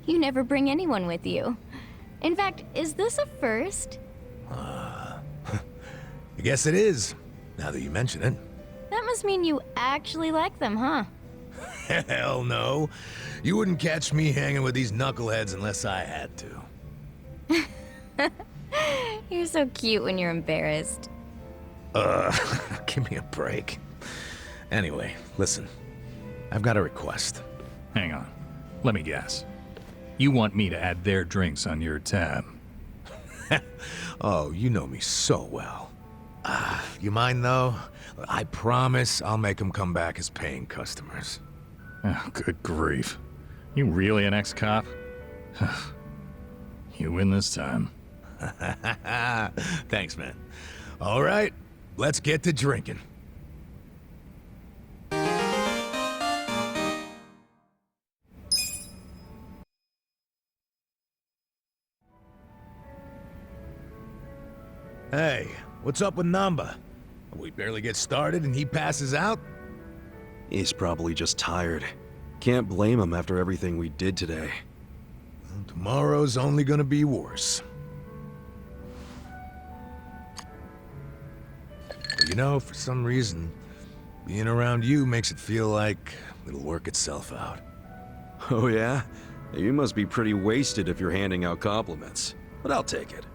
You never bring anyone with you. In fact, is this a first? I guess it is, now that you mention it. That must mean you actually like them, huh? Hell no. You wouldn't catch me hanging with these knuckleheads unless I had to. You're so cute when you're embarrassed. Give me a break. Anyway, listen. I've got a request. Hang on. Let me guess. You want me to add their drinks on your tab? Oh, you know me so well. You mind though? I promise I'll make them come back as paying customers. Oh, good grief. You really an ex-cop? You win this time. Thanks, man. All right, let's get to drinking. Hey, what's up with Namba? We barely get started and he passes out? He's probably just tired. Can't blame him after everything we did today. Well, tomorrow's only gonna be worse. But you know, for some reason, being around you makes it feel like it'll work itself out. Oh yeah? You must be pretty wasted if you're handing out compliments. But I'll take it.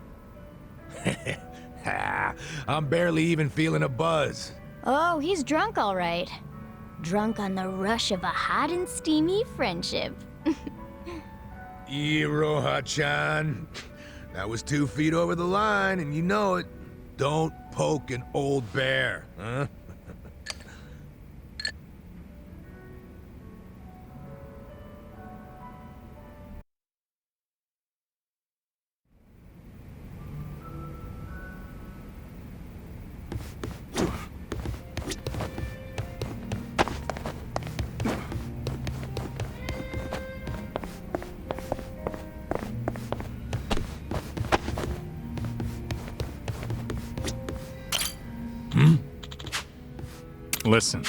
I'm barely even feeling a buzz. Oh, he's drunk all right. Drunk on the rush of a hot and steamy friendship. Iroha-chan. That was 2 feet over the line, and you know it. Don't poke an old bear, huh? Listen.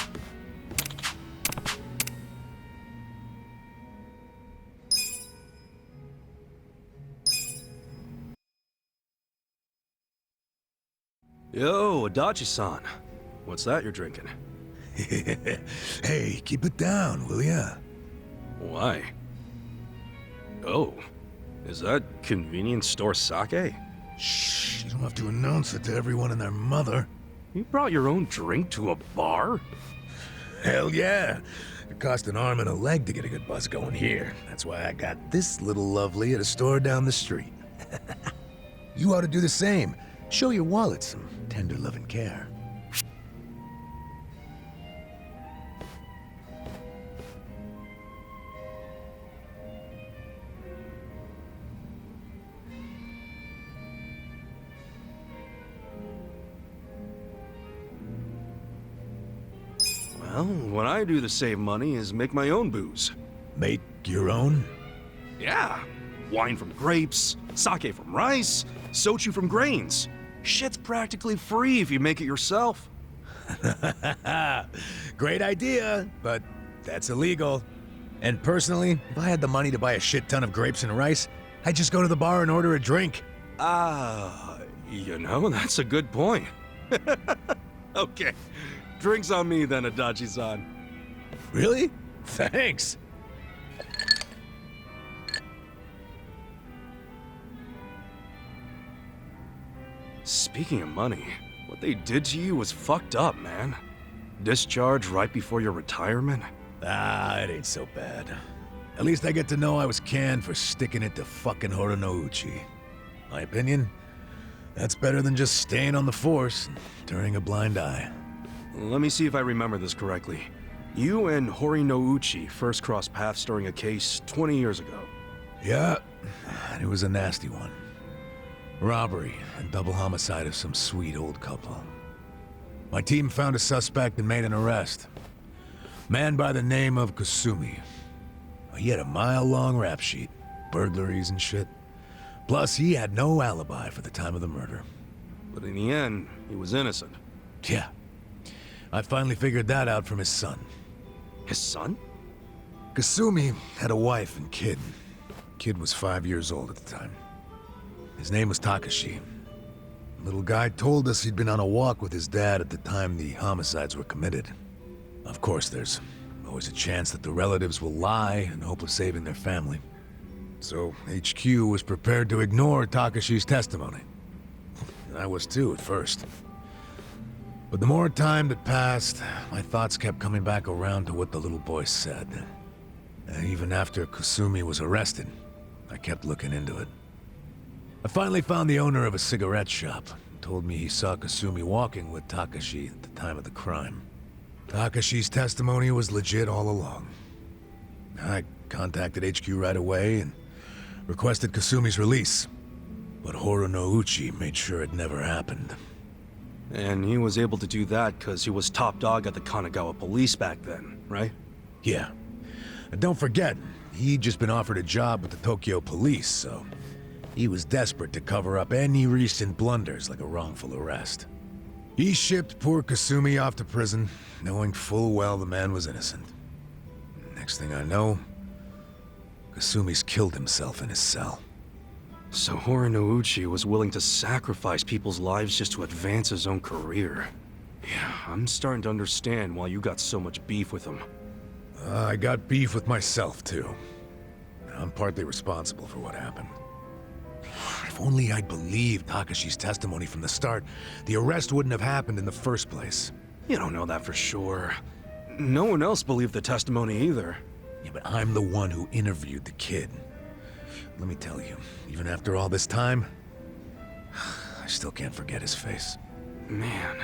Yo, Adachi-san. What's that you're drinking? Hey, keep it down, will ya? Why? Oh, is that convenience store sake? Shh, you don't have to announce it to everyone and their mother. You brought your own drink to a bar? Hell yeah. It cost an arm and a leg to get a good buzz going here. That's why I got this little lovely at a store down the street. You ought to do the same. Show your wallet some tender love and care. Well, what I do to save money is make my own booze. Make your own? Yeah. Wine from grapes, sake from rice, sochu from grains. Shit's practically free if you make it yourself. Great idea, but that's illegal. And personally, if I had the money to buy a shit ton of grapes and rice, I'd just go to the bar and order a drink. You know, that's a good point. Okay. Drinks on me then, Adachi-san. Really? Thanks. Speaking of money, what they did to you was fucked up, man. Discharge right before your retirement? It ain't so bad. At least I get to know I was canned for sticking it to fucking Horinouchi. My opinion, that's better than just staying on the force and turning a blind eye. Let me see if I remember this correctly. You and Horinouchi first crossed paths during a case 20 years ago. Yeah, and it was a nasty one. Robbery and double homicide of some sweet old couple. My team found a suspect and made an arrest. Man by the name of Kasumi. He had a mile-long rap sheet, burglaries and shit. Plus, he had no alibi for the time of the murder. But in the end, he was innocent. Yeah. I finally figured that out from his son. His son? Kasumi had a wife and kid. Kid was 5 years old at the time. His name was Takashi. Little guy told us he'd been on a walk with his dad at the time the homicides were committed. Of course, there's always a chance that the relatives will lie in hope of saving their family. So HQ was prepared to ignore Takashi's testimony. And I was too at first. But the more time that passed, my thoughts kept coming back around to what the little boy said. And even after Kasumi was arrested, I kept looking into it. I finally found the owner of a cigarette shop. He told me he saw Kasumi walking with Takashi at the time of the crime. Takashi's testimony was legit all along. I contacted HQ right away and requested Kasumi's release. But Horonouchi made sure it never happened. And he was able to do that because he was top dog at the Kanagawa police back then, right? Yeah. And don't forget, he'd just been offered a job with the Tokyo police, so he was desperate to cover up any recent blunders like a wrongful arrest. He shipped poor Kasumi off to prison, knowing full well the man was innocent. Next thing I know, Kasumi's killed himself in his cell. So Horonouchi was willing to sacrifice people's lives just to advance his own career. Yeah, I'm starting to understand why you got so much beef with him. I got beef with myself, too. I'm partly responsible for what happened. If only I'd believed Takashi's testimony from the start, the arrest wouldn't have happened in the first place. You don't know that for sure. No one else believed the testimony either. Yeah, but I'm the one who interviewed the kid. Let me tell you, even after all this time, I still can't forget his face. Man.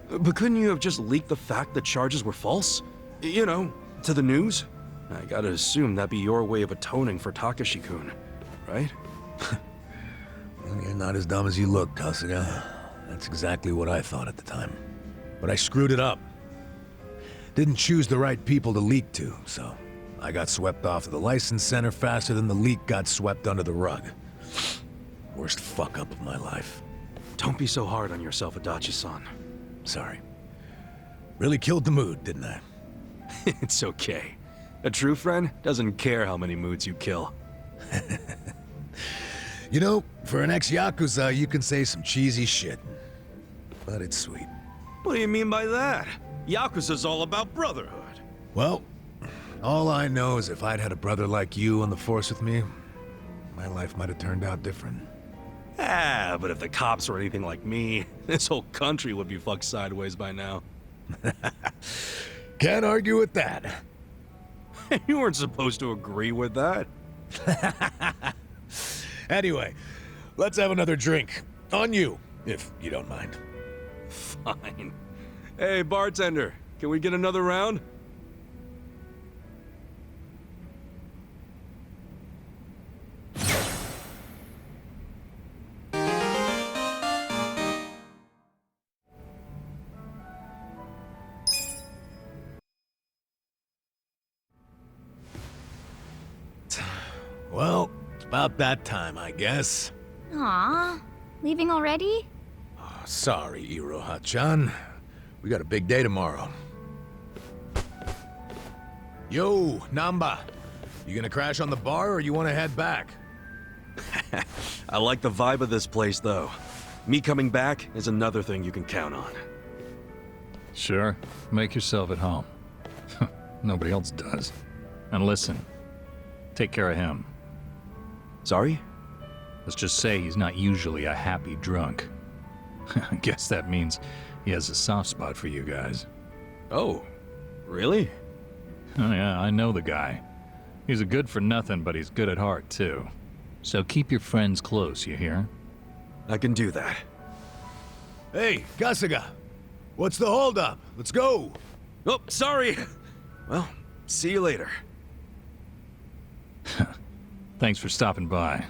But couldn't you have just leaked the fact that charges were false? You know, to the news? I gotta assume that'd be your way of atoning for Takashi-kun, right? Well, you're not as dumb as you look, Kasuga. That's exactly what I thought at the time. But I screwed it up. Didn't choose the right people to leak to, so I got swept off to the license center faster than the leak got swept under the rug. Worst fuck-up of my life. Don't be so hard on yourself, Adachi-san. Sorry. Really killed the mood, didn't I? It's okay. A true friend doesn't care how many moods you kill. You know, for an ex-Yakuza, you can say some cheesy shit. But it's sweet. What do you mean by that? Yakuza's all about brotherhood. Well, all I know is if I'd had a brother like you on the force with me, my life might have turned out different. Ah, but if the cops were anything like me, this whole country would be fucked sideways by now. Can't argue with that. You weren't supposed to agree with that. Anyway, let's have another drink. On you, if you don't mind. Fine. Hey, bartender, can we get another round? Well, it's about that time, I guess. Aw, leaving already? Oh, sorry, Iroha-chan. We got a big day tomorrow. Yo, Namba. You gonna crash on the bar or you wanna head back? I like the vibe of this place, though. Me coming back is another thing you can count on. Sure, make yourself at home. Nobody else does. And listen, take care of him. Sorry? Let's just say he's not usually a happy drunk. I guess that means he has a soft spot for you guys. Oh, really? Oh yeah, I know the guy. He's a good for nothing, but he's good at heart too. So keep your friends close, you hear? I can do that. Hey, Kasuga. What's the holdup? Let's go. Oh, sorry. Well, see you later. Thanks for stopping by.